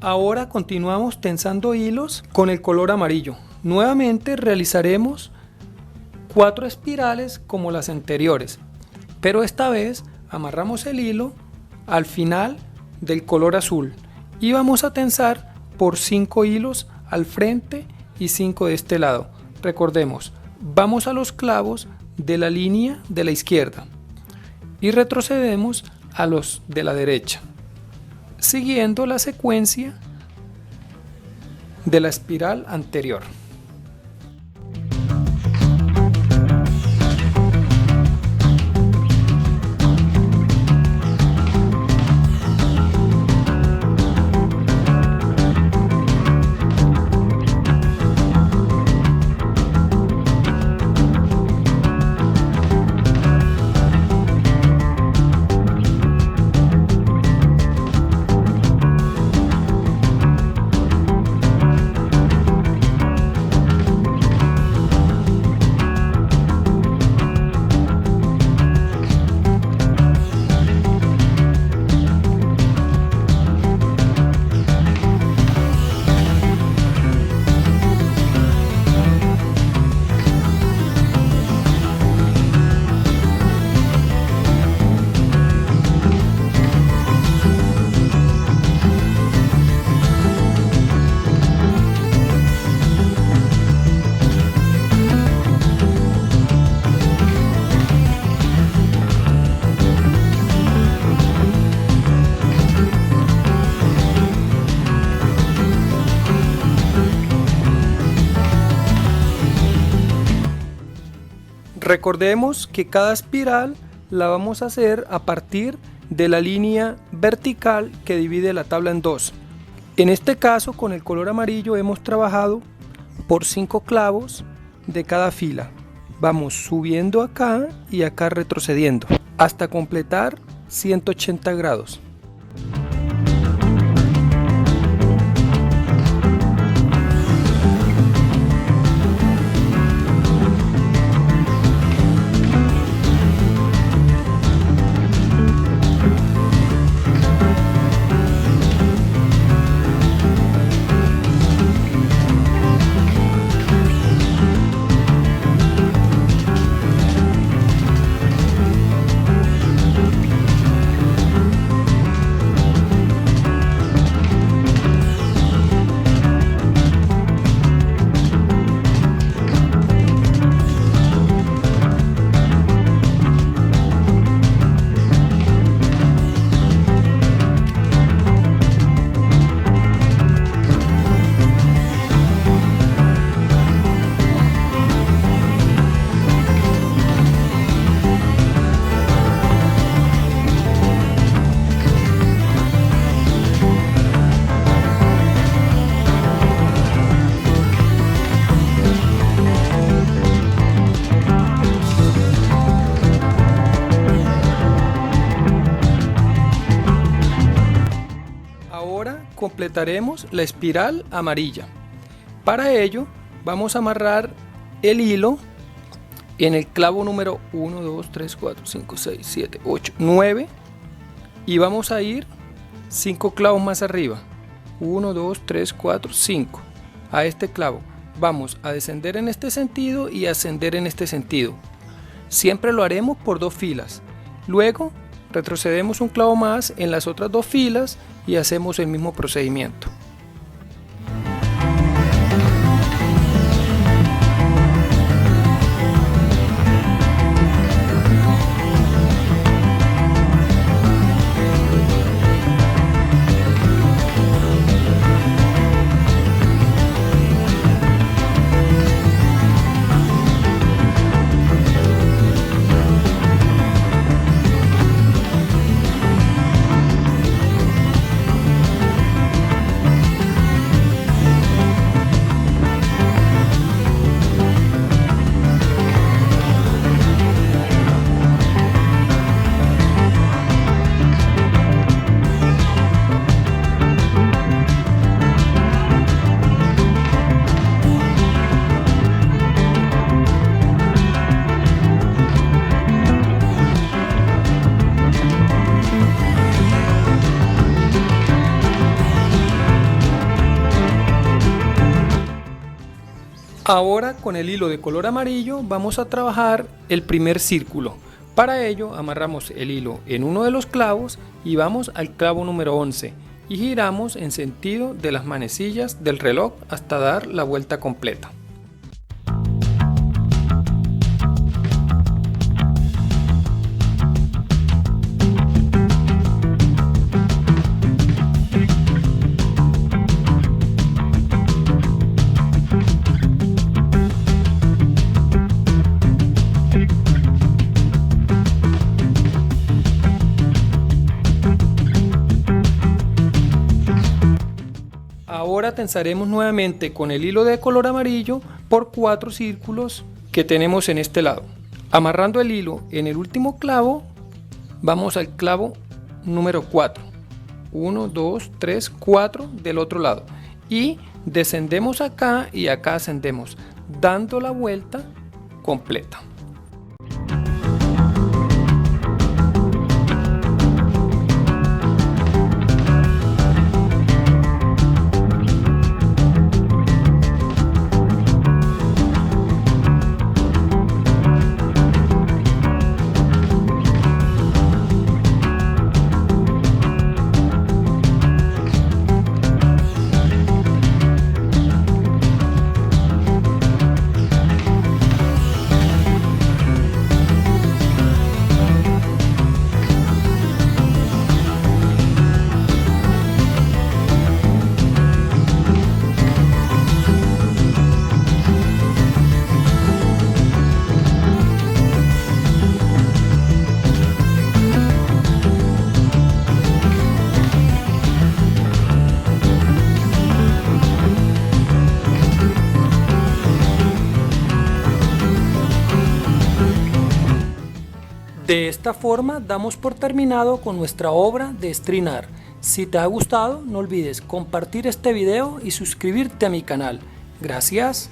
Ahora continuamos tensando hilos con el color amarillo. Nuevamente realizaremos 4 espirales como las anteriores, pero esta vez amarramos el hilo al final del color azul y vamos a tensar por 5 hilos al frente y 5 de este lado. Recordemos, vamos a los clavos de la línea de la izquierda y retrocedemos a los de la derecha, siguiendo la secuencia de la espiral anterior. Recordemos que cada espiral la vamos a hacer a partir de la línea vertical que divide la tabla en dos. En este caso, con el color amarillo hemos trabajado por 5 clavos de cada fila. Vamos subiendo acá y acá retrocediendo hasta completar 180 grados. Completaremos la espiral amarilla. Para ello vamos a amarrar el hilo en el clavo número 1, 2, 3, 4, 5, 6, 7, 8, 9 y vamos a ir 5 clavos más arriba. 1, 2, 3, 4, 5. A este clavo vamos a descender en este sentido y ascender en este sentido. Siempre lo haremos por 2 filas. Luego retrocedemos un clavo más en las otras 2 filas y hacemos el mismo procedimiento. Ahora con el hilo de color amarillo vamos a trabajar el primer círculo. Para ello amarramos el hilo en uno de los clavos y vamos al clavo número 11 y giramos en sentido de las manecillas del reloj hasta dar la vuelta completa. Ahora tensaremos nuevamente con el hilo de color amarillo por 4 círculos que tenemos en este lado. Amarrando el hilo en el último clavo, vamos al clavo número 4. 1, 2, 3, 4 del otro lado. Y descendemos acá y acá ascendemos, dando la vuelta completa. De esta forma damos por terminado con nuestra obra de Strinar. Si te ha gustado, no olvides compartir este video y suscribirte a mi canal. Gracias.